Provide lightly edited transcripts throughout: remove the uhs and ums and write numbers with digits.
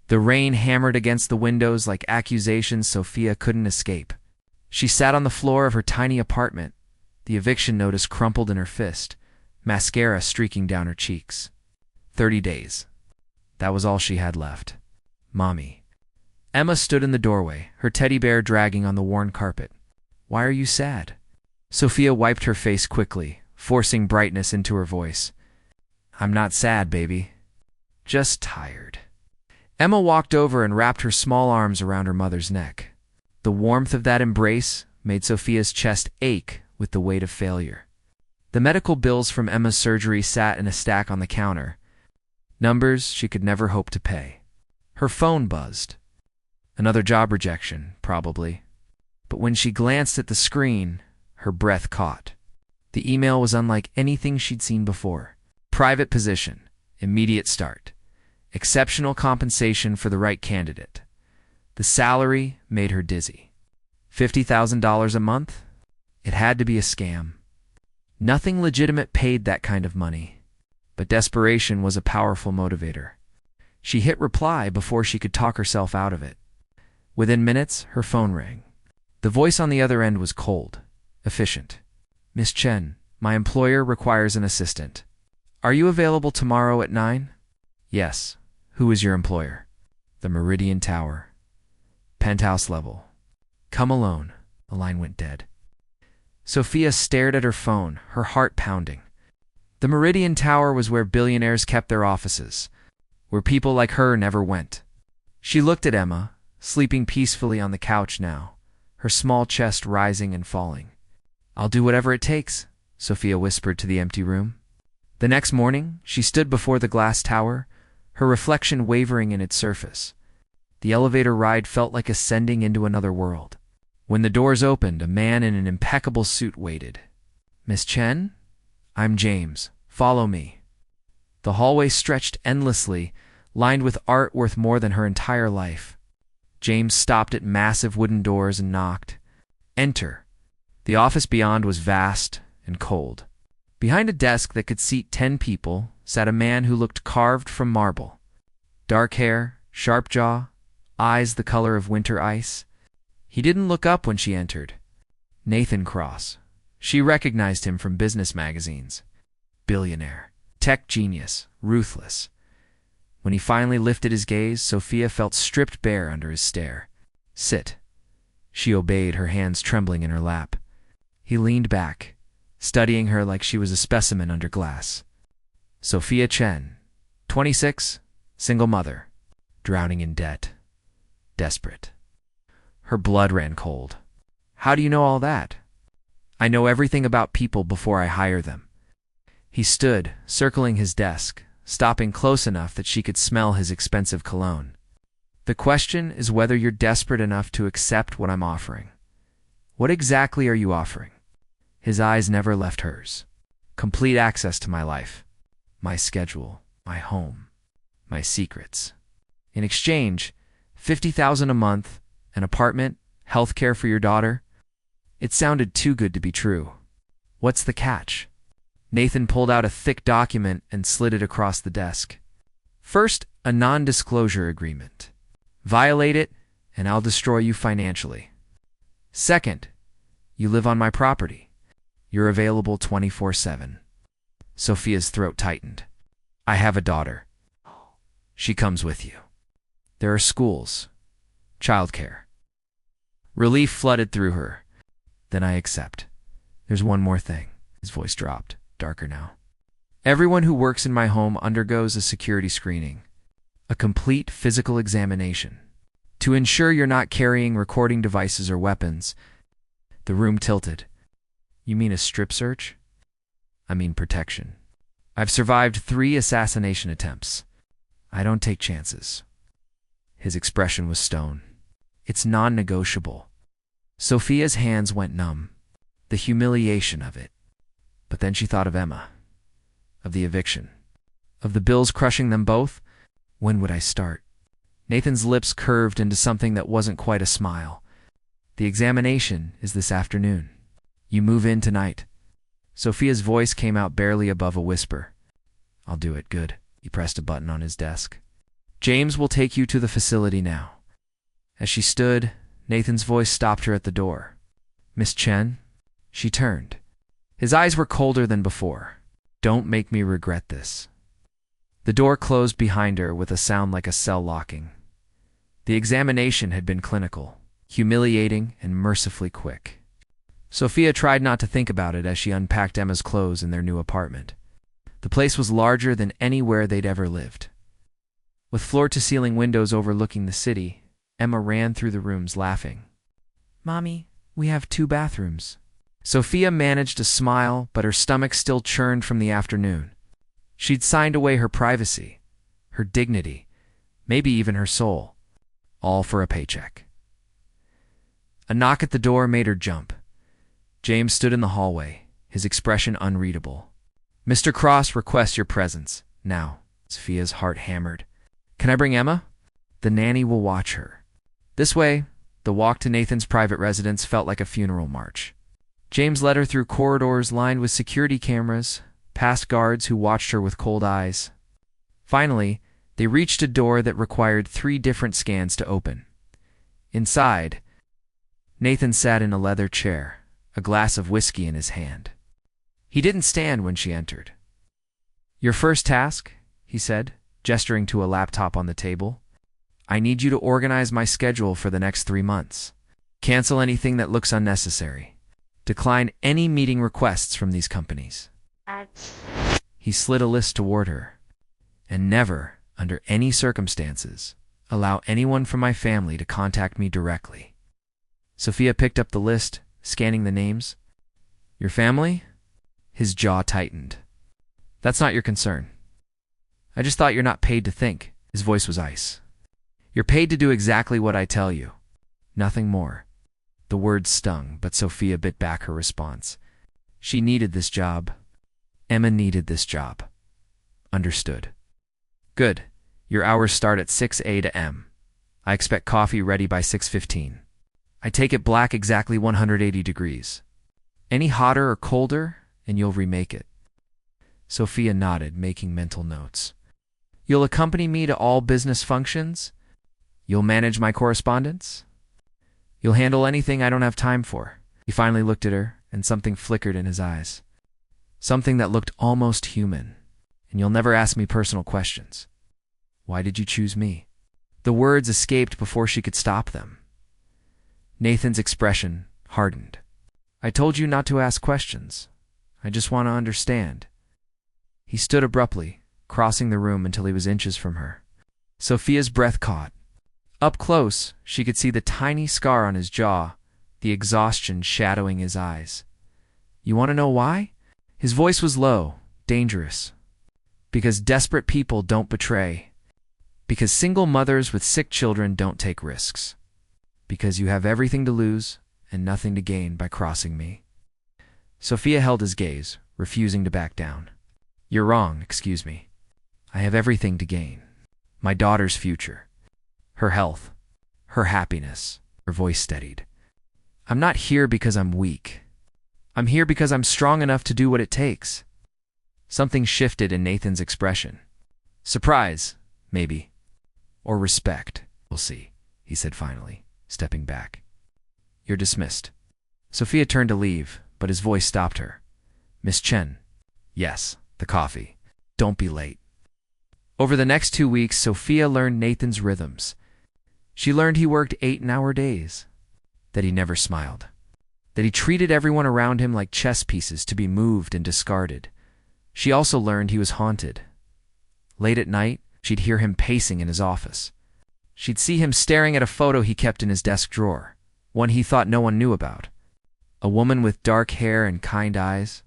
The rain hammered against the windows like accusations Sophia couldn't escape. She sat on the floor of her tiny apartment, the eviction notice crumpled in her fist, mascara streaking down her cheeks. 30 days. That was all she had left. Mommy. Emma stood in the doorway, her teddy bear dragging on the worn carpet. Why are you sad? Sophia wiped her face quickly, forcing brightness into her voice. I'm not sad, baby. Just tired. Emma walked over and wrapped her small arms around her mother's neck. The warmth of that embrace made Sophia's chest ache with the weight of failure. The medical bills from Emma's surgery sat in a stack on the counter, numbers she could never hope to pay. Her phone buzzed. Another job rejection, probably. But when she glanced at the screen, her breath caught. The email was unlike anything she'd seen before. Private position, immediate start, exceptional compensation for the right candidate. The salary made her dizzy. $50,000 a month? It had to be a scam. Nothing legitimate paid that kind of money, but desperation was a powerful motivator. She hit reply before she could talk herself out of it. Within minutes, her phone rang. The voice on the other end was cold, efficient. Miss Chen, my employer requires an assistant. Are you available tomorrow at 9? Yes. Who is your employer? The Meridian Tower. Penthouse level. Come alone. The line went dead. Sophia stared at her phone, her heart pounding. The Meridian Tower was where billionaires kept their offices, where people like her never went. She looked at Emma, sleeping peacefully on the couch now, her small chest rising and falling. I'll do whatever it takes, Sophia whispered to the empty room. The next morning, she stood before the glass tower, her reflection wavering in its surface. The elevator ride felt like ascending into another world. When the doors opened, a man in an impeccable suit waited. Miss Chen? I'm James. Follow me. The hallway stretched endlessly, lined with art worth more than her entire life. James stopped at massive wooden doors and knocked. Enter. The office beyond was vast and cold. Behind a desk that could seat 10 people sat a man who looked carved from marble. Dark hair, sharp jaw, eyes the color of winter ice. He didn't look up when she entered. Nathan Cross. She recognized him from business magazines. Billionaire. Tech genius. Ruthless. When he finally lifted his gaze, Sophia felt stripped bare under his stare. Sit. She obeyed, her hands trembling in her lap. He leaned back, studying her like she was a specimen under glass. Sophia Chen, 26, single mother, drowning in debt. Desperate. Her blood ran cold. How do you know all that? I know everything about people before I hire them. He stood, circling his desk, stopping close enough that she could smell his expensive cologne. The question is whether you're desperate enough to accept what I'm offering. What exactly are you offering? His eyes never left hers. Complete access to my life, my schedule, my home, my secrets. In exchange, $50,000 a month, an apartment, health care for your daughter. It sounded too good to be true. What's the catch? Nathan pulled out a thick document and slid it across the desk. First, a non-disclosure agreement. Violate it, and I'll destroy you financially. Second, you live on my property. You're available 24/7. Sophia's throat tightened. I have a daughter. She comes with you. There are schools, childcare. Relief flooded through her. Then I accept. There's one more thing. His voice dropped, darker now. Everyone who works in my home undergoes a security screening, a complete physical examination, to ensure you're not carrying recording devices or weapons. The room tilted. You mean a strip search? I mean protection. I've survived 3 assassination attempts. I don't take chances. His expression was stone. It's non-negotiable. Sophia's hands went numb. The humiliation of it. But then she thought of Emma. Of the eviction. Of the bills crushing them both. When would I start? Nathan's lips curved into something that wasn't quite a smile. The examination is this afternoon. You move in tonight. Sophia's voice came out barely above a whisper. I'll do it. Good. He pressed a button on his desk. James will take you to the facility now. As she stood, Nathan's voice stopped her at the door. Miss Chen? She turned. His eyes were colder than before. Don't make me regret this. The door closed behind her with a sound like a cell locking. The examination had been clinical, humiliating, and mercifully quick. Sophia tried not to think about it as she unpacked Emma's clothes in their new apartment. The place was larger than anywhere they'd ever lived. With floor-to-ceiling windows overlooking the city, Emma ran through the rooms laughing. Mommy, we have 2 bathrooms. Sophia managed to smile, but her stomach still churned from the afternoon. She'd signed away her privacy, her dignity, maybe even her soul, all for a paycheck. A knock at the door made her jump. James stood in the hallway, his expression unreadable. Mr. Cross requests your presence. Now, Sophia's heart hammered. Can I bring Emma? The nanny will watch her. This way, the walk to Nathan's private residence felt like a funeral march. James led her through corridors lined with security cameras, past guards who watched her with cold eyes. Finally, they reached a door that required 3 different scans to open. Inside, Nathan sat in a leather chair, a glass of whiskey in his hand. He didn't stand when she entered. Your first task, he said, gesturing to a laptop on the table. I need you to organize my schedule for the next 3 months. Cancel anything that looks unnecessary. Decline any meeting requests from these companies. He slid a list toward her. And never, under any circumstances, allow anyone from my family to contact me directly. Sophia picked up the list, scanning the names. Your family? His jaw tightened. That's not your concern. I just thought you're not paid to think. His voice was ice. You're paid to do exactly what I tell you. Nothing more. The words stung, but Sophia bit back her response. She needed this job. Emma needed this job. Understood. Good. Your hours start at 6 a.m. I expect coffee ready by 6:15. I take it black exactly 180 degrees. Any hotter or colder, and you'll remake it. Sophia nodded, making mental notes. You'll accompany me to all business functions? You'll manage my correspondence? You'll handle anything I don't have time for. He finally looked at her, and something flickered in his eyes. Something that looked almost human. And you'll never ask me personal questions. Why did you choose me? The words escaped before she could stop them. Nathan's expression hardened. I told you not to ask questions. I just want to understand. He stood abruptly, crossing the room until he was inches from her. Sophia's breath caught. Up close, she could see the tiny scar on his jaw, the exhaustion shadowing his eyes. You want to know why? His voice was low, dangerous. Because desperate people don't betray. Because single mothers with sick children don't take risks. Because you have everything to lose and nothing to gain by crossing me. Sophia held his gaze, refusing to back down. You're wrong, excuse me. I have everything to gain. My daughter's future. Her health. Her happiness. Her voice steadied. I'm not here because I'm weak. I'm here because I'm strong enough to do what it takes. Something shifted in Nathan's expression. Surprise, maybe. Or respect. We'll see, he said finally, stepping back. You're dismissed. Sophia turned to leave, but his voice stopped her. Miss Chen. Yes, the coffee. Don't be late. Over the next 2 weeks, Sophia learned Nathan's rhythms. She learned he worked 8-hour days, that he never smiled, that he treated everyone around him like chess pieces to be moved and discarded. She also learned he was haunted. Late at night, she'd hear him pacing in his office. She'd see him staring at a photo he kept in his desk drawer, one he thought no one knew about. A woman with dark hair and kind eyes.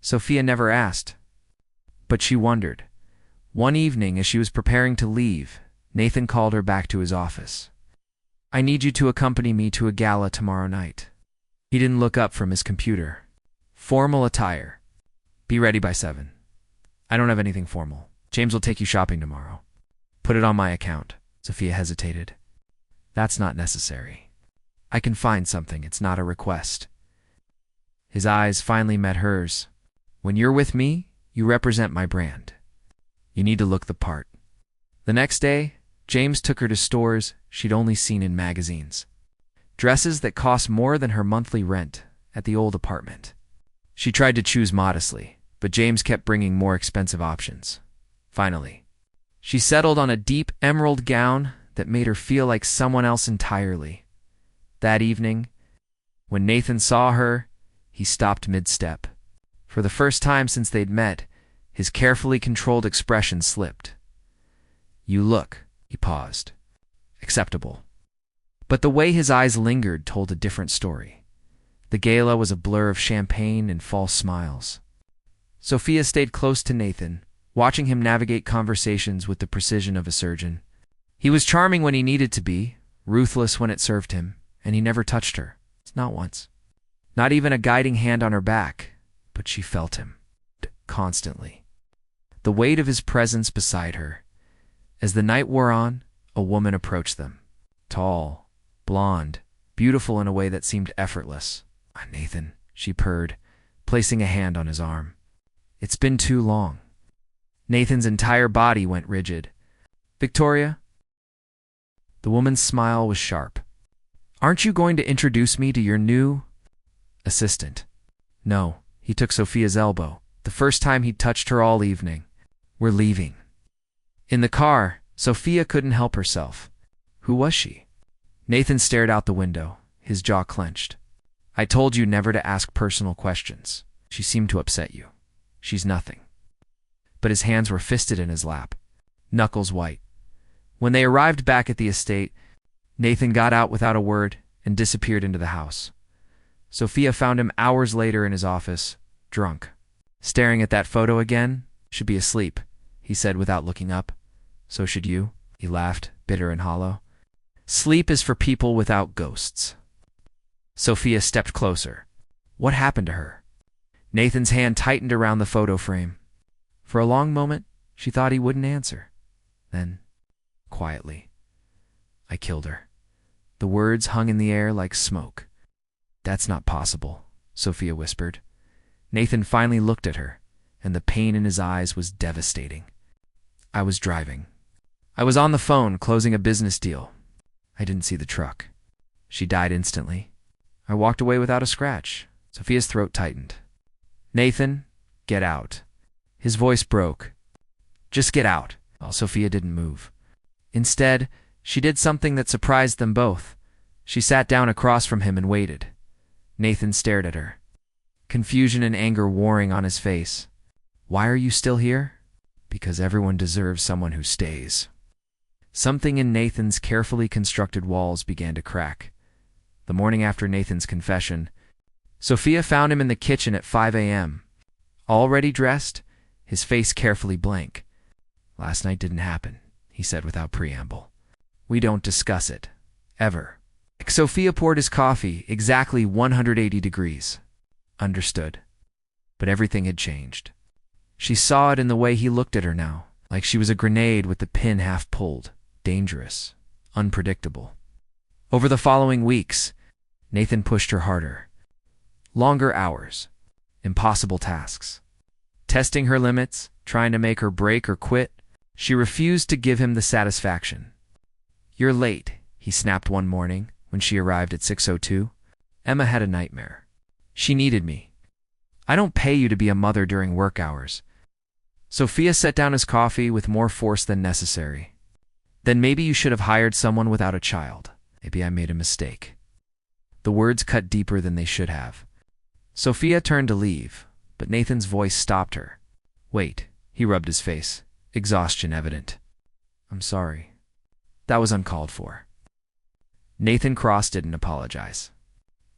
Sophia never asked, but she wondered. One evening, as she was preparing to leave, Nathan called her back to his office. I need you to accompany me to a gala tomorrow night. He didn't look up from his computer. Formal attire. Be ready by 7. I don't have anything formal. James will take you shopping tomorrow. Put it on my account. Sophia hesitated. That's not necessary. I can find something. It's not a request. His eyes finally met hers. When you're with me, you represent my brand. You need to look the part. The next day, James took her to stores she'd only seen in magazines. Dresses that cost more than her monthly rent at the old apartment. She tried to choose modestly, but James kept bringing more expensive options. Finally, she settled on a deep emerald gown that made her feel like someone else entirely. That evening, when Nathan saw her, he stopped mid-step. For the first time since they'd met, his carefully controlled expression slipped. "You look," he paused, "acceptable." But the way his eyes lingered told a different story. The gala was a blur of champagne and false smiles. Sophia stayed close to Nathan, watching him navigate conversations with the precision of a surgeon. He was charming when he needed to be, ruthless when it served him, and he never touched her. Not once. Not even a guiding hand on her back, but she felt him, constantly. The weight of his presence beside her. As the night wore on, a woman approached them. Tall, blonde, beautiful in a way that seemed effortless. "Ah, Nathan," she purred, placing a hand on his arm. "It's been too long." Nathan's entire body went rigid. "Victoria?" The woman's smile was sharp. "Aren't you going to introduce me to your new assistant?" "No," he took Sophia's elbow, the first time he'd touched her all evening. "We're leaving." In the car, Sophia couldn't help herself. Who was she? Nathan stared out the window, his jaw clenched. "I told you never to ask personal questions. She seemed to upset you. She's nothing." But his hands were fisted in his lap, knuckles white. When they arrived back at the estate, Nathan got out without a word and disappeared into the house. Sophia found him hours later in his office, drunk. "Staring at that photo again? Should be asleep," he said without looking up. "So should you," he laughed, bitter and hollow. "Sleep is for people without ghosts." Sophia stepped closer. What happened to her? Nathan's hand tightened around the photo frame. For a long moment, she thought he wouldn't answer. Then, quietly, "I killed her." The words hung in the air like smoke. "That's not possible," Sophia whispered. Nathan finally looked at her, and the pain in his eyes was devastating. "I was driving. I was on the phone closing a business deal. I didn't see the truck. She died instantly. I walked away without a scratch." Sophia's throat tightened. "Nathan, get out." His voice broke. "Just get out." Well, Sophia didn't move. Instead, she did something that surprised them both. She sat down across from him and waited. Nathan stared at her, confusion and anger warring on his face. "Why are you still here?" "Because everyone deserves someone who stays." Something in Nathan's carefully constructed walls began to crack. The morning after Nathan's confession, Sophia found him in the kitchen at 5 a.m. Already dressed, his face carefully blank. "Last night didn't happen," he said without preamble. "We don't discuss it. Ever." Sophia poured his coffee exactly 180 degrees. Understood. But everything had changed. She saw it in the way he looked at her now, like she was a grenade with the pin half pulled, dangerous, unpredictable. Over the following weeks, Nathan pushed her harder. Longer hours, impossible tasks. Testing her limits, trying to make her break or quit, she refused to give him the satisfaction. "You're late," he snapped one morning when she arrived at 6:02. "Emma had a nightmare. She needed me. I don't pay you to be a mother during work hours." Sophia set down his coffee with more force than necessary. "Then maybe you should have hired someone without a child. Maybe I made a mistake." The words cut deeper than they should have. Sophia turned to leave, but Nathan's voice stopped her. "Wait," he rubbed his face, exhaustion evident. "I'm sorry. That was uncalled for." Nathan Cross didn't apologize.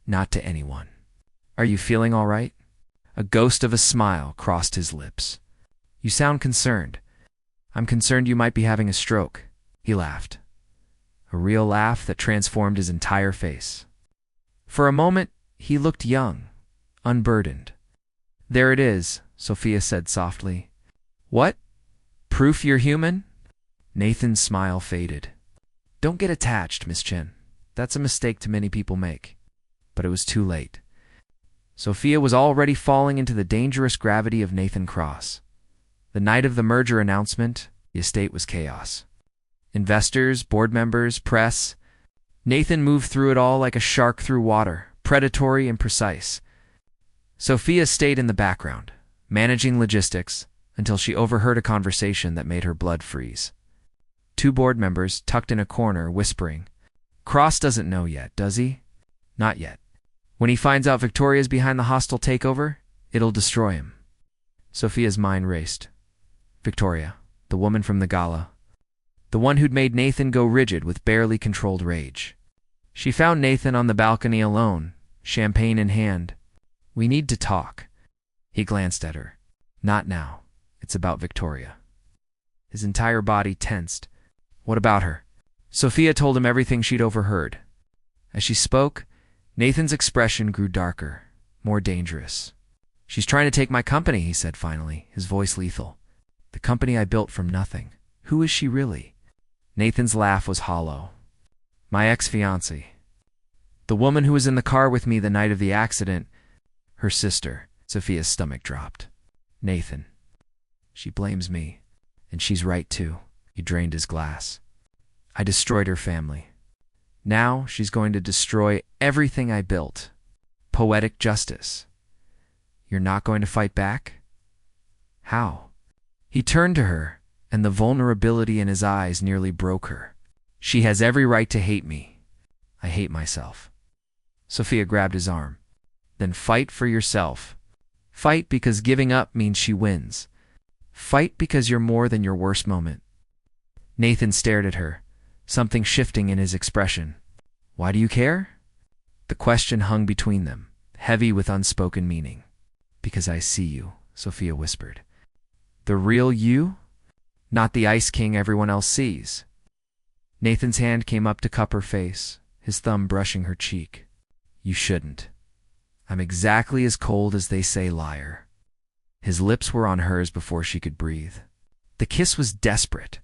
Not to anyone. "Are you feeling all right?" A ghost of a smile crossed his lips. "You sound concerned." "I'm concerned you might be having a stroke." He laughed. A real laugh that transformed his entire face. For a moment, he looked young, unburdened. "There it is," Sophia said softly. "What? Proof you're human?" Nathan's smile faded. "Don't get attached, Miss Chen. That's a mistake too many people make." But it was too late. Sophia was already falling into the dangerous gravity of Nathan Cross. The night of the merger announcement, the estate was chaos. Investors, board members, press. Nathan moved through it all like a shark through water, predatory and precise. Sophia stayed in the background, managing logistics, until she overheard a conversation that made her blood freeze. Two board members, tucked in a corner, whispering, "Cross doesn't know yet, does he?" "Not yet. When he finds out Victoria's behind the hostile takeover, it'll destroy him." Sophia's mind raced. Victoria, the woman from the gala. The one who'd made Nathan go rigid with barely controlled rage. She found Nathan on the balcony alone, champagne in hand. "We need to talk." He glanced at her. "Not now. It's about Victoria." His entire body tensed. "What about her?" Sophia told him everything she'd overheard. As she spoke, Nathan's expression grew darker, more dangerous. "She's trying to take my company," he said finally, his voice lethal. "The company I built from nothing. Who is she really?" Nathan's laugh was hollow. "My ex-fiancée. The woman who was in the car with me the night of the accident. Her sister." Sophia's stomach dropped. "Nathan. She blames me. And she's right too." He drained his glass. "I destroyed her family. Now she's going to destroy everything I built. Poetic justice. You're not going to fight back?" "How?" He turned to her, and the vulnerability in his eyes nearly broke her. "She has every right to hate me. I hate myself." Sophia grabbed his arm. "Then fight for yourself. Fight because giving up means she wins. Fight because you're more than your worst moment." Nathan stared at her, something shifting in his expression. "Why do you care?" The question hung between them, heavy with unspoken meaning. "Because I see you," Sophia whispered. "The real you? Not the Ice King everyone else sees." Nathan's hand came up to cup her face, his thumb brushing her cheek. "You shouldn't. I'm exactly as cold as they say, liar." His lips were on hers before she could breathe. The kiss was desperate,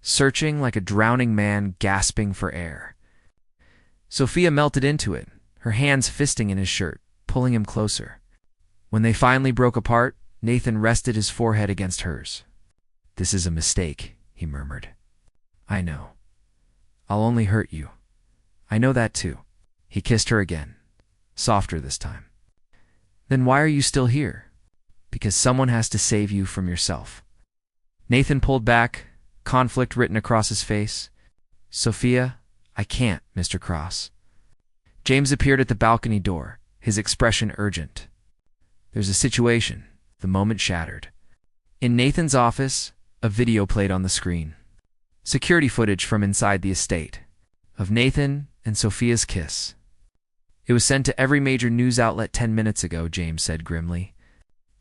searching like a drowning man gasping for air. Sophia melted into it, her hands fisting in his shirt, pulling him closer. When they finally broke apart, Nathan rested his forehead against hers. "This is a mistake," he murmured. "I know. I'll only hurt you. I know that too." He kissed her again, softer this time. "Then why are you still here?" "Because someone has to save you from yourself." Nathan pulled back, conflict written across his face. "Sophia, I can't, Mr. Cross." James appeared at the balcony door, his expression urgent. "There's a situation." The moment shattered. In Nathan's office, a video played on the screen. Security footage from inside the estate, of Nathan and Sophia's kiss. "It was sent to every major news outlet 10 minutes ago," James said grimly.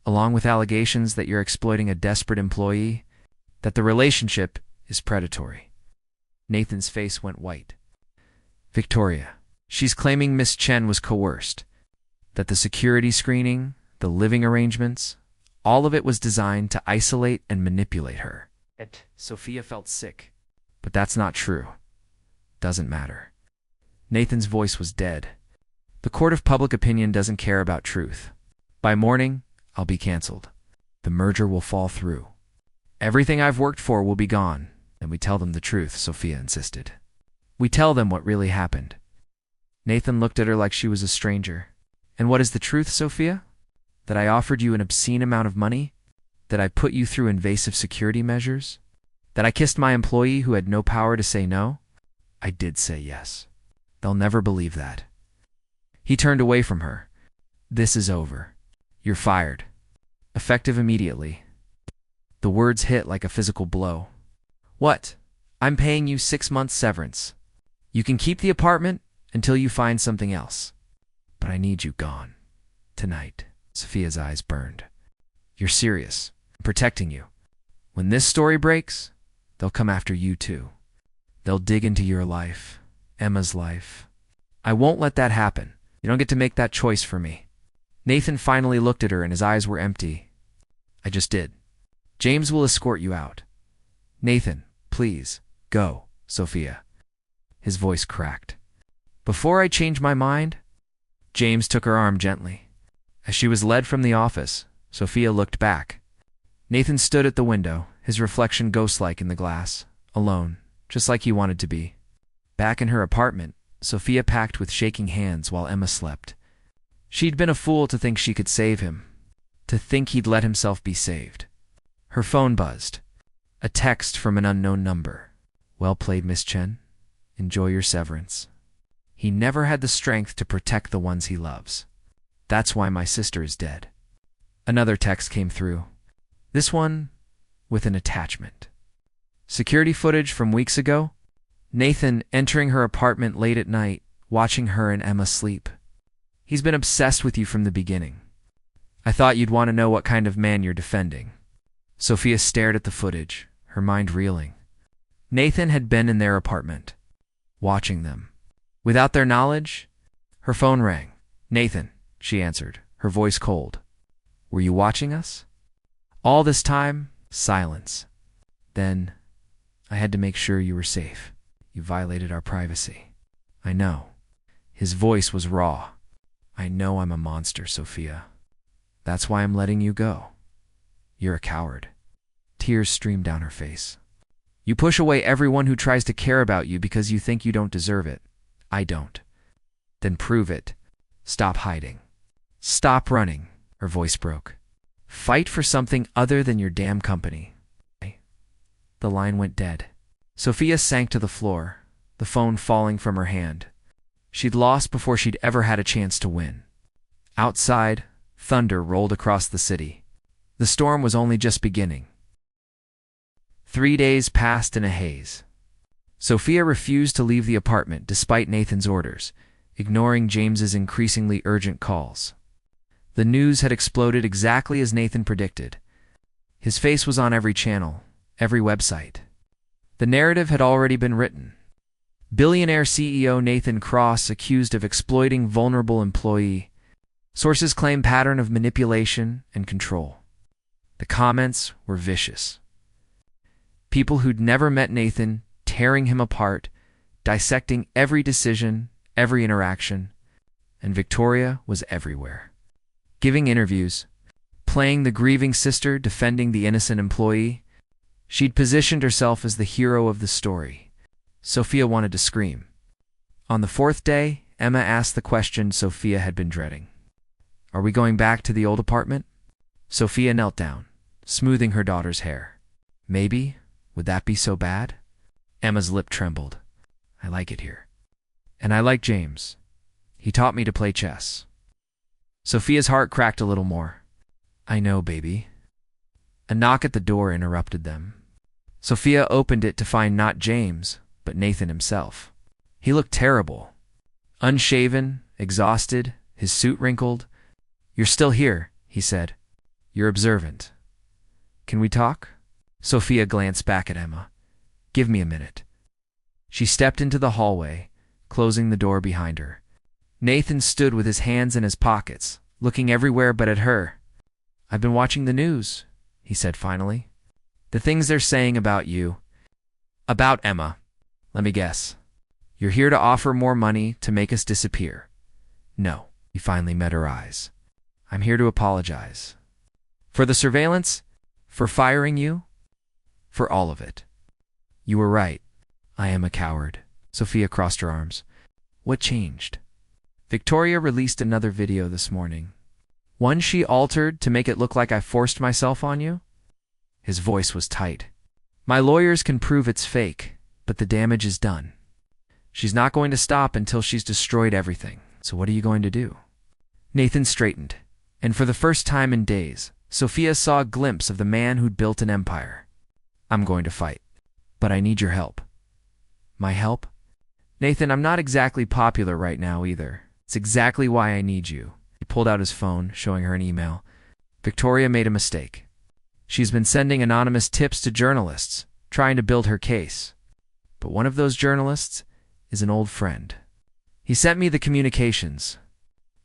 "Along with allegations that you're exploiting a desperate employee, that the relationship is predatory." Nathan's face went white. "Victoria, she's claiming Miss Chen was coerced, that the security screening, the living arrangements, all of it was designed to isolate and manipulate her." Sophia felt sick. "But that's not true. Doesn't matter." Nathan's voice was dead. "The court of public opinion doesn't care about truth. By morning, I'll be canceled. The merger will fall through. Everything I've worked for will be gone." "And we tell them the truth," Sophia insisted. "We tell them what really happened." Nathan looked at her like she was a stranger. "And what is the truth, Sophia? That I offered you an obscene amount of money? That I put you through invasive security measures? That I kissed my employee who had no power to say no?" "I did say yes." "They'll never believe that." He turned away from her. "This is over. You're fired. Effective immediately." The words hit like a physical blow. "What? I'm paying you 6 months severance. You can keep the apartment until you find something else. But I need you gone. Tonight." Sophia's eyes burned. "You're serious. I'm protecting you. When this story breaks, they'll come after you too. They'll dig into your life, Emma's life. I won't let that happen. You don't get to make that choice for me." Nathan finally looked at her and his eyes were empty. "I just did. James will escort you out." "Nathan, please, go, Sophia." His voice cracked. "Before I change my mind?" James took her arm gently. As she was led from the office, Sophia looked back. Nathan stood at the window, his reflection ghost-like in the glass, alone, just like he wanted to be. Back in her apartment, Sophia packed with shaking hands while Emma slept. She'd been a fool to think she could save him, to think he'd let himself be saved. Her phone buzzed. A text from an unknown number. "Well played, Miss Chen. Enjoy your severance. He never had the strength to protect the ones he loves. That's why my sister is dead." Another text came through. This one with an attachment. Security footage from weeks ago. Nathan entering her apartment late at night, watching her and Emma sleep. "He's been obsessed with you from the beginning. I thought you'd want to know what kind of man you're defending." Sophia stared at the footage, her mind reeling. Nathan had been in their apartment, watching them. Without their knowledge, her phone rang. "Nathan," she answered, her voice cold. "Were you watching us?" All this time, silence. "Then, I had to make sure you were safe. You violated our privacy." "I know." His voice was raw. "I know I'm a monster, Sophia. That's why I'm letting you go. You're a coward." Tears streamed down her face. "You push away everyone who tries to care about you because you think you don't deserve it. I don't. Then prove it. Stop hiding. Stop running." Her voice broke. "Fight for something other than your damn company." The line went dead. Sophia sank to the floor, the phone falling from her hand. She'd lost before she'd ever had a chance to win. Outside, thunder rolled across the city. The storm was only just beginning. 3 days passed in a haze. Sophia refused to leave the apartment despite Nathan's orders, ignoring James's increasingly urgent calls. The news had exploded exactly as Nathan predicted. His face was on every channel, every website. The narrative had already been written. Billionaire CEO Nathan Cross accused of exploiting vulnerable employee. Sources claim pattern of manipulation and control. The comments were vicious. People who'd never met Nathan tearing him apart, dissecting every decision, every interaction. And Victoria was everywhere. Giving interviews, playing the grieving sister, defending the innocent employee. She'd positioned herself as the hero of the story. Sophia wanted to scream. On the 4th day, Emma asked the question Sophia had been dreading. "Are we going back to the old apartment?" Sophia knelt down, smoothing her daughter's hair. "Maybe. Would that be so bad?" Emma's lip trembled. "I like it here. And I like James. He taught me to play chess." Sophia's heart cracked a little more. "I know, baby." A knock at the door interrupted them. Sophia opened it to find not James, but Nathan himself. He looked terrible. Unshaven, exhausted, his suit wrinkled. "You're still here," he said. "You're observant. Can we talk?" Sophia glanced back at Emma. "Give me a minute." She stepped into the hallway, closing the door behind her. Nathan stood with his hands in his pockets, looking everywhere but at her. "I've been watching the news," he said finally. "The things they're saying about you. About Emma. Let me guess. You're here to offer more money to make us disappear." "No." He finally met her eyes. "I'm here to apologize. For the surveillance? For firing you? For all of it. You were right. I am a coward." Sophia crossed her arms. "What changed?" "Victoria released another video this morning. One she altered to make it look like I forced myself on you." His voice was tight. "My lawyers can prove it's fake, but the damage is done. She's not going to stop until she's destroyed everything. So what are you going to do?" Nathan straightened, and for the first time in days, Sophia saw a glimpse of the man who'd built an empire. "I'm going to fight, but I need your help." "My help?" "Nathan, I'm not exactly popular right now either. It's exactly why I need you." He pulled out his phone, showing her an email. "Victoria made a mistake. She's been sending anonymous tips to journalists, trying to build her case. But one of those journalists is an old friend. He sent me the communications.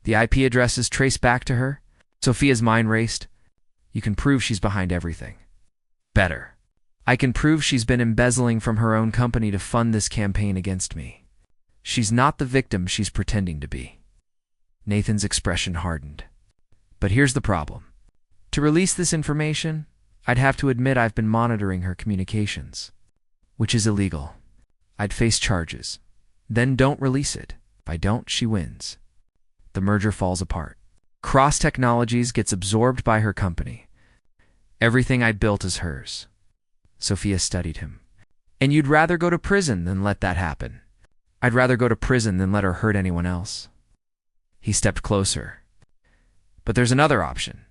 The IP addresses trace back to her." Sophia's mind raced. "You can prove she's behind everything." "Better. I can prove she's been embezzling from her own company to fund this campaign against me. She's not the victim she's pretending to be." Nathan's expression hardened. "But here's the problem. To release this information, I'd have to admit I've been monitoring her communications, which is illegal. I'd face charges. Then don't release it. If I don't, she wins. The merger falls apart. Cross Technologies gets absorbed by her company. Everything I built is hers. Sophia studied him. And you'd rather go to prison than let that happen. I'd rather go to prison than let her hurt anyone else. He stepped closer. But there's another option.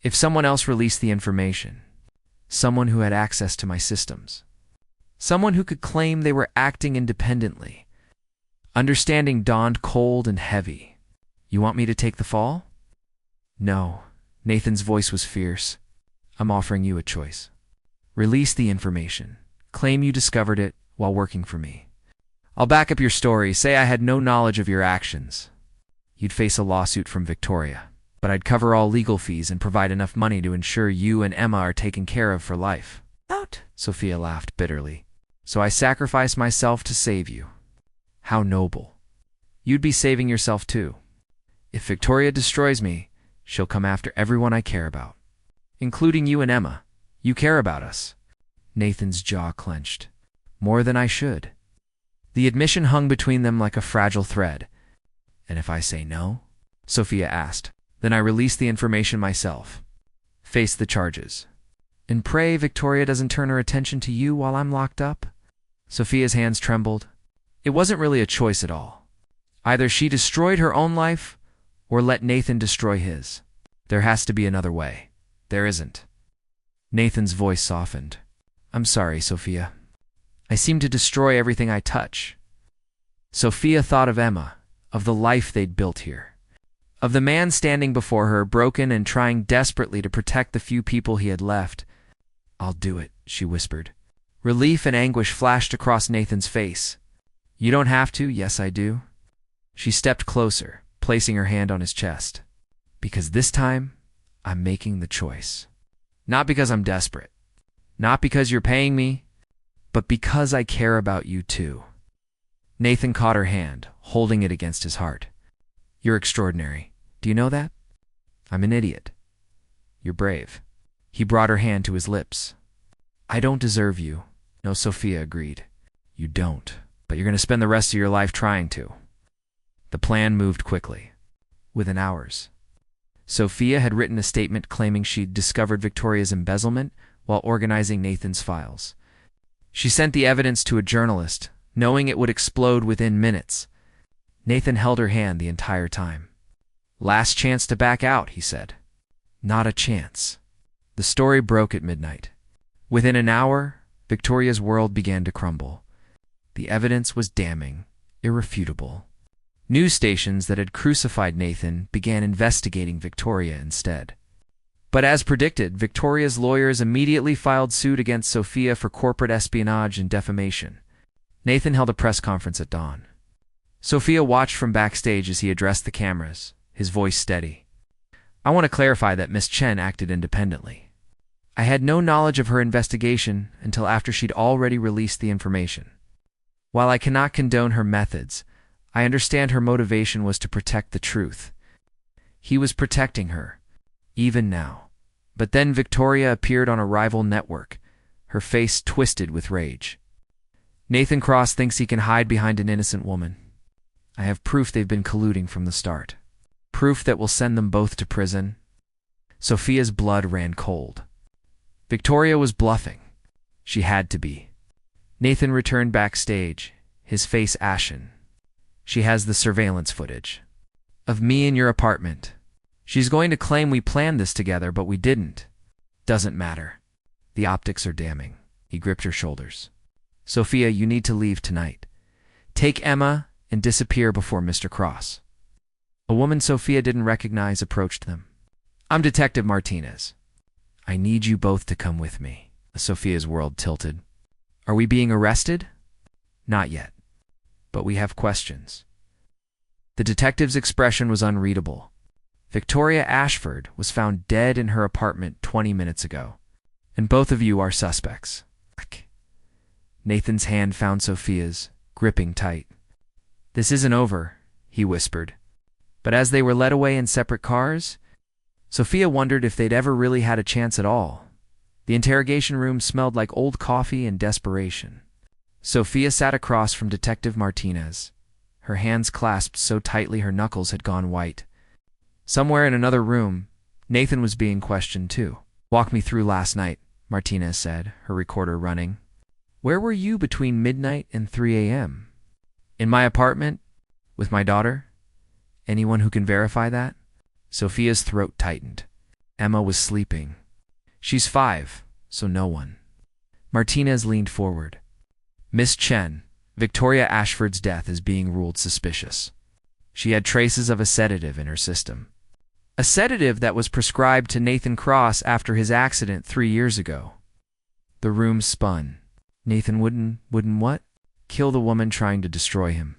If someone else released the information, someone who had access to my systems, someone who could claim they were acting independently. Understanding dawned cold and heavy. You want me to take the fall? No. Nathan's voice was fierce. I'm offering you a choice. Release the information. Claim you discovered it while working for me. I'll back up your story. Say I had no knowledge of your actions. You'd face a lawsuit from Victoria, but I'd cover all legal fees and provide enough money to ensure you and Emma are taken care of for life. Out, Sophia laughed bitterly. So I sacrificed myself to save you. How noble. You'd be saving yourself too. If Victoria destroys me, she'll come after everyone I care about, including you and Emma. You care about us. Nathan's jaw clenched. More than I should. The admission hung between them like a fragile thread. And if I say no? Sophia asked. Then I release the information myself. Face the charges. And pray Victoria doesn't turn her attention to you while I'm locked up? Sophia's hands trembled. It wasn't really a choice at all. Either she destroyed her own life, or let Nathan destroy his. There has to be another way. There isn't. Nathan's voice softened. I'm sorry, Sophia. I seem to destroy everything I touch. Sophia thought of Emma, of the life they'd built here, of the man standing before her, broken and trying desperately to protect the few people he had left. I'll do it, she whispered. Relief and anguish flashed across Nathan's face. You don't have to, yes I do. She stepped closer, placing her hand on his chest. Because this time, I'm making the choice. Not because I'm desperate. Not because you're paying me, but because I care about you too. Nathan caught her hand, holding it against his heart. You're extraordinary. Do you know that? I'm an idiot. You're brave. He brought her hand to his lips. I don't deserve you. No, Sophia agreed. You don't, but you're going to spend the rest of your life trying to. The plan moved quickly. Within hours, Sophia had written a statement claiming she'd discovered Victoria's embezzlement while organizing Nathan's files. She sent the evidence to a journalist, knowing it would explode within minutes. Nathan held her hand the entire time. Last chance to back out, he said. Not a chance. The story broke at midnight. Within an hour, Victoria's world began to crumble. The evidence was damning, irrefutable. News stations that had crucified Nathan began investigating Victoria instead. But as predicted, Victoria's lawyers immediately filed suit against Sophia for corporate espionage and defamation. Nathan held a press conference at dawn. Sophia watched from backstage as he addressed the cameras, his voice steady. I want to clarify that Miss Chen acted independently. I had no knowledge of her investigation until after she'd already released the information. While I cannot condone her methods, I understand her motivation was to protect the truth. He was protecting her, even now. But then Victoria appeared on a rival network, her face twisted with rage. Nathan Cross thinks he can hide behind an innocent woman. I have proof they've been colluding from the start. Proof that will send them both to prison. Sophia's blood ran cold. Victoria was bluffing. She had to be. Nathan returned backstage, his face ashen. She has the surveillance footage. Of me in your apartment. She's going to claim we planned this together, but we didn't. Doesn't matter. The optics are damning. He gripped her shoulders. Sophia, you need to leave tonight. Take Emma and disappear before Mr. Cross. A woman Sophia didn't recognize approached them. I'm Detective Martinez. I need you both to come with me. Sophia's world tilted. Are we being arrested? Not yet. But we have questions. The detective's expression was unreadable. Victoria Ashford was found dead in her apartment 20 minutes ago, and both of you are suspects. Nathan's hand found Sophia's, gripping tight. This isn't over, he whispered. But as they were led away in separate cars, Sophia wondered if they'd ever really had a chance at all. The interrogation room smelled like old coffee and desperation. Sophia sat across from Detective Martinez, her hands clasped so tightly her knuckles had gone white. Somewhere in another room, Nathan was being questioned too. "Walk me through last night," Martinez said, her recorder running. "Where were you between midnight and 3 a.m.? In my apartment? With my daughter? Anyone who can verify that?" Sophia's throat tightened. Emma was sleeping. "She's 5, so no one." Martinez leaned forward. "Miss Chen, Victoria Ashford's death is being ruled suspicious. She had traces of a sedative in her system. A sedative that was prescribed to Nathan Cross after his accident 3 years ago." The room spun. Nathan wouldn't what? Kill the woman trying to destroy him.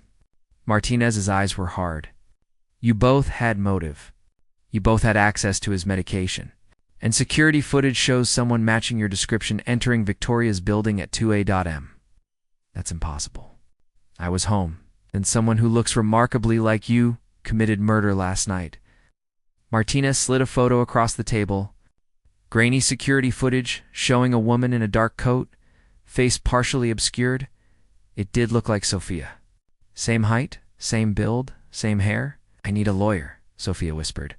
Martinez's eyes were hard. "You both had motive. You both had access to his medication. And security footage shows someone matching your description entering Victoria's building at 2 a.m. That's impossible. I was home, and someone who looks remarkably like you committed murder last night." Martinez slid a photo across the table. Grainy security footage showing a woman in a dark coat, face partially obscured. It did look like Sophia. "Same height, same build, same hair? I need a lawyer," Sophia whispered.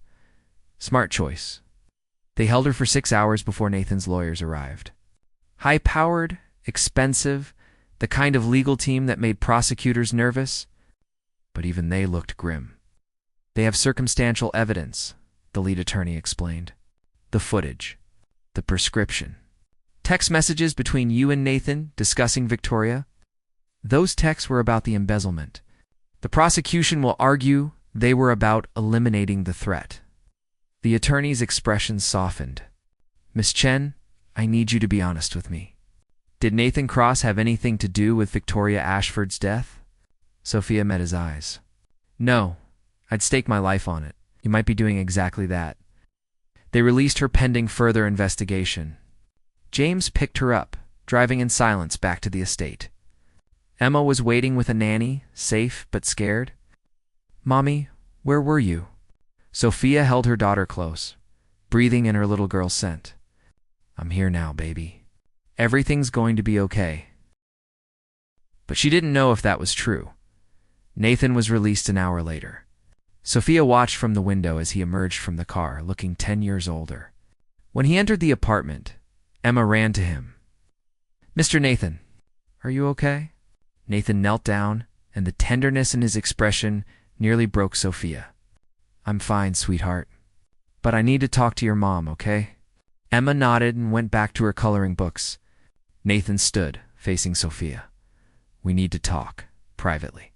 "Smart choice." They held her for 6 hours before Nathan's lawyers arrived. High-powered, expensive, the kind of legal team that made prosecutors nervous. But even they looked grim. "They have circumstantial evidence," the lead attorney explained. "The footage. The prescription. Text messages between you and Nathan discussing Victoria. Those texts were about the embezzlement. The prosecution will argue they were about eliminating the threat." The attorney's expression softened. "Miss Chen, I need you to be honest with me. Did Nathan Cross have anything to do with Victoria Ashford's death?" Sophia met his eyes. "No, I'd stake my life on it. You might be doing exactly that." They released her pending further investigation. James picked her up, driving in silence back to the estate. Emma was waiting with a nanny, safe but scared. "Mommy, where were you?" Sophia held her daughter close, breathing in her little girl's scent. "I'm here now, baby. Everything's going to be okay." But she didn't know if that was true. Nathan was released an hour later. Sophia watched from the window as he emerged from the car, looking 10 years older. When he entered the apartment, Emma ran to him. "Mr. Nathan, are you okay?" Nathan knelt down, and the tenderness in his expression nearly broke Sophia. "I'm fine, sweetheart. But I need to talk to your mom, okay?" Emma nodded and went back to her coloring books. Nathan stood, facing Sophia. "We need to talk, privately."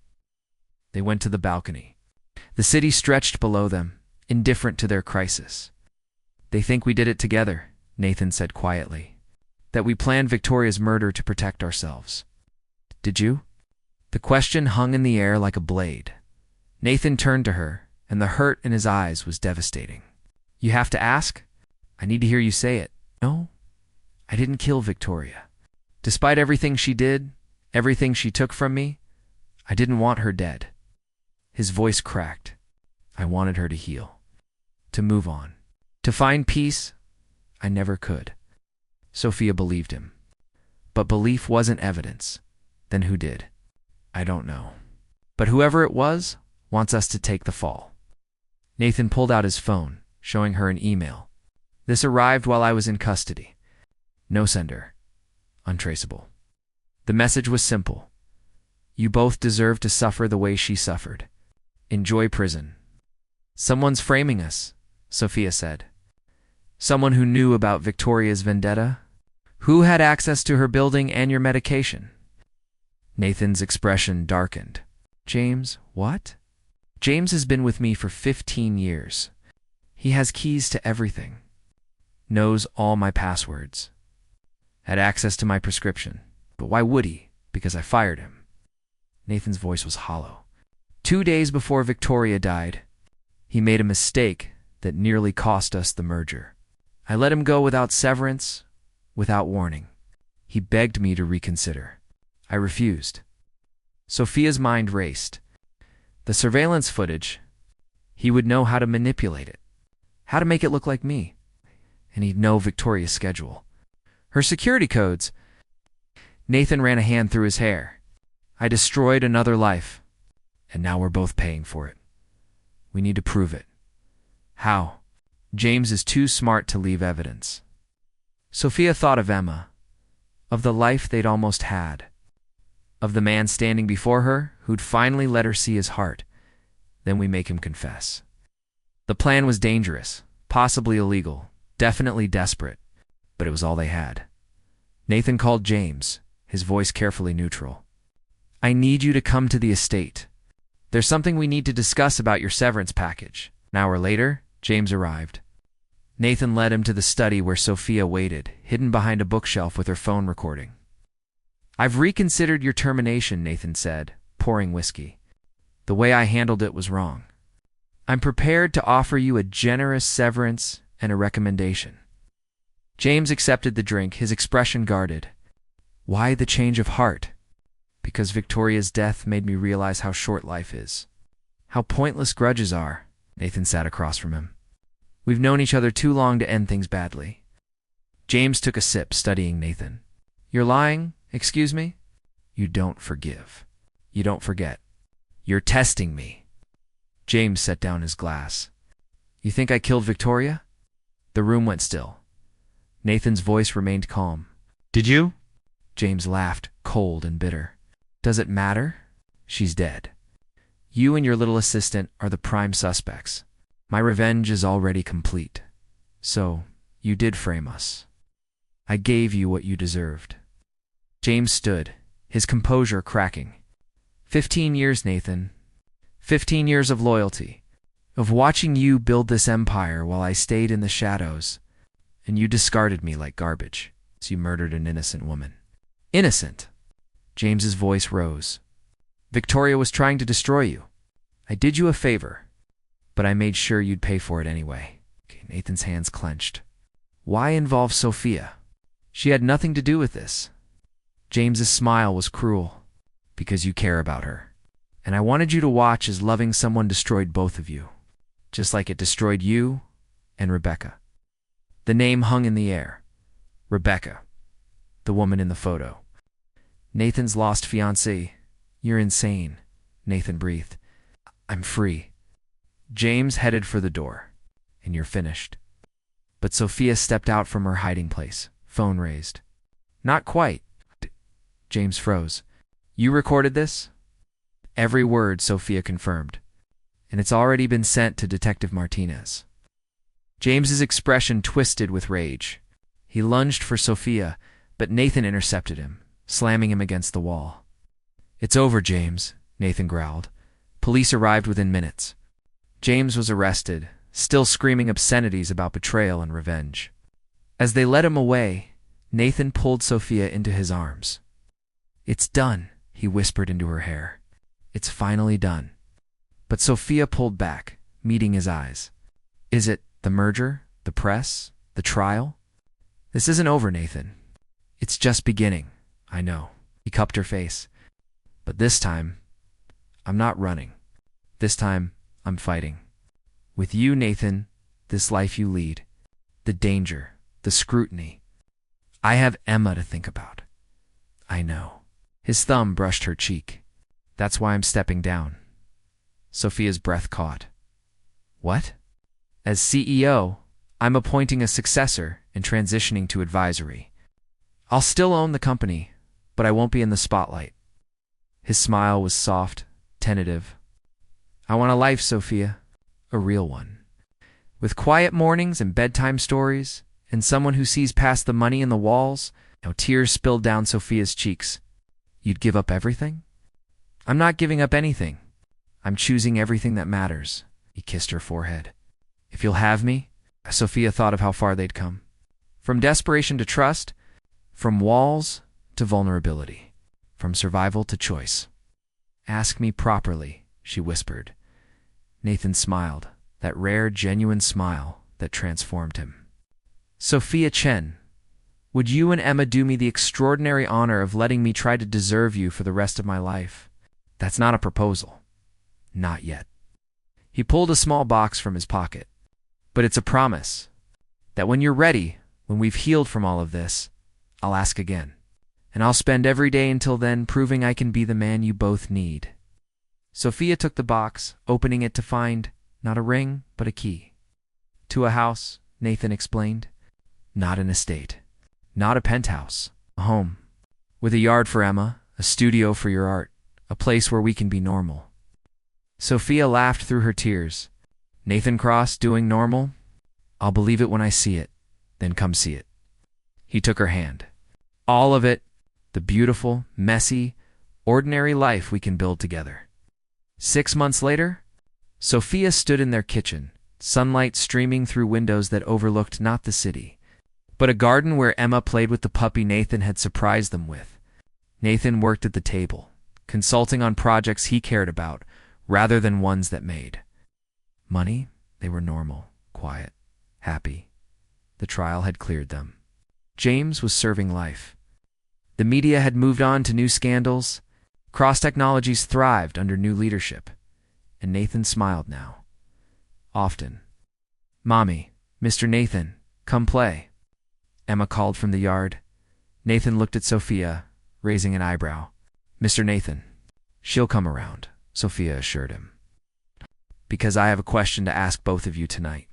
They went to the balcony. The city stretched below them, indifferent to their crisis. "They think we did it together," Nathan said quietly. "That we planned Victoria's murder to protect ourselves." "Did you?" The question hung in the air like a blade. Nathan turned to her, and the hurt in his eyes was devastating. "You have to ask? I need to hear you say it." "No, I didn't kill Victoria. Despite everything she did, everything she took from me, I didn't want her dead." His voice cracked. "I wanted her to heal, to move on, to find peace. I never could." Sophia believed him. But belief wasn't evidence. Then who did? "I don't know. But whoever it was wants us to take the fall." Nathan pulled out his phone, showing her an email. "This arrived while I was in custody. No sender. Untraceable." The message was simple. "You both deserve to suffer the way she suffered. Enjoy prison." "Someone's framing us," Sophia said. "Someone who knew about Victoria's vendetta? Who had access to her building and your medication?" Nathan's expression darkened. "James, what?" "James has been with me for 15 years. He has keys to everything. Knows all my passwords. Had access to my prescription. But why would he? Because I fired him." Nathan's voice was hollow. 2 days before Victoria died, he made a mistake that nearly cost us the merger. I let him go without severance, without warning. He begged me to reconsider. I refused. Sophia's mind raced. The surveillance footage, he would know how to manipulate it, how to make it look like me, and he'd know Victoria's schedule, her security codes. Nathan ran a hand through his hair. I destroyed another life, and now we're both paying for it. We need to prove it. How? James is too smart to leave evidence. Sophia thought of Emma, of the life they'd almost had, of the man standing before her who'd finally let her see his heart. Then we make him confess. The plan was dangerous, possibly illegal, definitely desperate, but it was all they had. Nathan called James, his voice carefully neutral. I need you to come to the estate. There's something we need to discuss about your severance package. An hour later, James arrived. Nathan led him to the study where Sophia waited, hidden behind a bookshelf with her phone recording. I've reconsidered your termination, Nathan said, pouring whiskey. The way I handled it was wrong. I'm prepared to offer you a generous severance and a recommendation. James accepted the drink, his expression guarded. Why the change of heart? Because Victoria's death made me realize how short life is. How pointless grudges are. Nathan sat across from him. We've known each other too long to end things badly. James took a sip, studying Nathan. You're lying? Excuse me? You don't forgive. You don't forget. You're testing me. James set down his glass. You think I killed Victoria? The room went still. Nathan's voice remained calm. Did you? James laughed, cold and bitter. Does it matter? She's dead. You and your little assistant are the prime suspects. My revenge is already complete. So, you did frame us. I gave you what you deserved. James stood, his composure cracking. 15 years, Nathan. 15 years of loyalty. Of watching you build this empire while I stayed in the shadows. And you discarded me like garbage. So you murdered an innocent woman. Innocent! James's voice rose. Victoria was trying to destroy you. I did you a favor, but I made sure you'd pay for it anyway. Nathan's hands clenched. Why involve Sophia? She had nothing to do with this. James's smile was cruel. Because you care about her. And I wanted you to watch as loving someone destroyed both of you. Just like it destroyed you and Rebecca. The name hung in the air. Rebecca. The woman in the photo. Nathan's lost fiancée. You're insane, Nathan breathed. I'm free. James headed for the door. And you're finished. But Sophia stepped out from her hiding place, phone raised. Not quite. James froze. You recorded this? Every word, Sophia confirmed. And it's already been sent to Detective Martinez. James's expression twisted with rage. He lunged for Sophia, but Nathan intercepted him, slamming him against the wall. It's over, James, Nathan growled. Police arrived within minutes. James was arrested, still screaming obscenities about betrayal and revenge. As they led him away, Nathan pulled Sophia into his arms. It's done, he whispered into her hair. It's finally done. But Sophia pulled back, meeting his eyes. Is it the merger, the press, the trial? This isn't over, Nathan. It's just beginning, I know. He cupped her face. But this time, I'm not running. This time, I'm fighting. With you, Nathan, this life you lead, the danger, the scrutiny. I have Emma to think about. I know. His thumb brushed her cheek. That's why I'm stepping down. Sophia's breath caught. What? As CEO, I'm appointing a successor and transitioning to advisory. I'll still own the company, but I won't be in the spotlight. His smile was soft, tentative. I want a life, Sophia, a real one. With quiet mornings and bedtime stories, and someone who sees past the money in the walls. Now tears spilled down Sophia's cheeks. You'd give up everything? I'm not giving up anything. I'm choosing everything that matters. He kissed her forehead. If you'll have me? Sophia thought of how far they'd come. From desperation to trust, from walls to vulnerability, from survival to choice. Ask me properly, she whispered. Nathan smiled, that rare, genuine smile that transformed him. Sophia Chen, would you and Emma do me the extraordinary honor of letting me try to deserve you for the rest of my life? That's not a proposal. Not yet. He pulled a small box from his pocket. But it's a promise that when you're ready, when we've healed from all of this, I'll ask again. And I'll spend every day until then proving I can be the man you both need. Sophia took the box, opening it to find not a ring, but a key. To a house, Nathan explained. Not an estate. Not a penthouse. A home. With a yard for Emma, a studio for your art, a place where we can be normal. Sophia laughed through her tears. Nathan Cross doing normal? I'll believe it when I see it. Then come see it. He took her hand. All of it, the beautiful, messy, ordinary life we can build together. 6 months later, Sophia stood in their kitchen, sunlight streaming through windows that overlooked not the city, but a garden where Emma played with the puppy Nathan had surprised them with. Nathan worked at the table, consulting on projects he cared about, rather than ones that made money. They were normal, quiet, happy. The trial had cleared them. James was serving life. The media had moved on to new scandals. Cross Technologies thrived under new leadership. And Nathan smiled now. Often. Mommy, Mr. Nathan, come play. Emma called from the yard. Nathan looked at Sophia, raising an eyebrow. Mr. Nathan. She'll come around, Sophia assured him. Because I have a question to ask both of you tonight.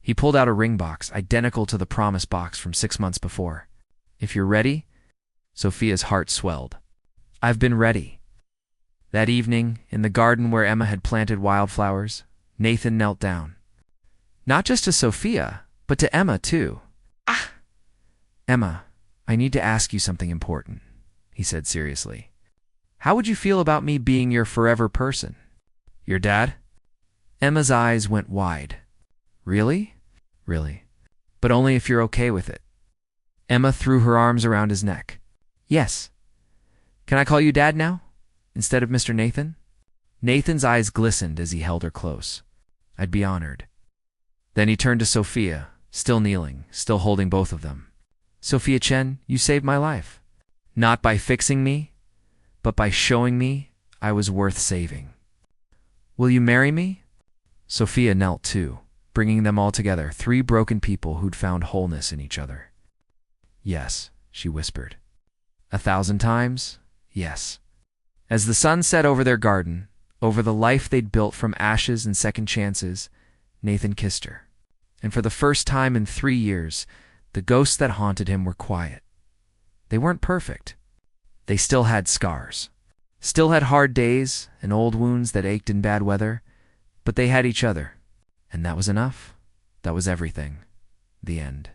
He pulled out a ring box, identical to the promise box from 6 months before. If you're ready? Sophia's heart swelled. I've been ready. That evening, in the garden where Emma had planted wildflowers, Nathan knelt down. Not just to Sophia, but to Emma, too. Ah! Emma, I need to ask you something important, he said seriously. How would you feel about me being your forever person? Your dad? Emma's eyes went wide. Really? Really. But only if you're okay with it. Emma threw her arms around his neck. Yes. Can I call you Dad now, instead of Mr. Nathan? Nathan's eyes glistened as he held her close. I'd be honored. Then he turned to Sophia, still kneeling, still holding both of them. Sophia Chen, you saved my life. Not by fixing me, but by showing me I was worth saving. Will you marry me? Sophia knelt too, bringing them all together, 3 broken people who'd found wholeness in each other. Yes, she whispered. 1,000 times, yes. As the sun set over their garden, over the life they'd built from ashes and second chances, Nathan kissed her. And for the first time in 3 years, the ghosts that haunted him were quiet. They weren't perfect. They still had scars. Still had hard days and old wounds that ached in bad weather, but they had each other. And that was enough. That was everything. The end.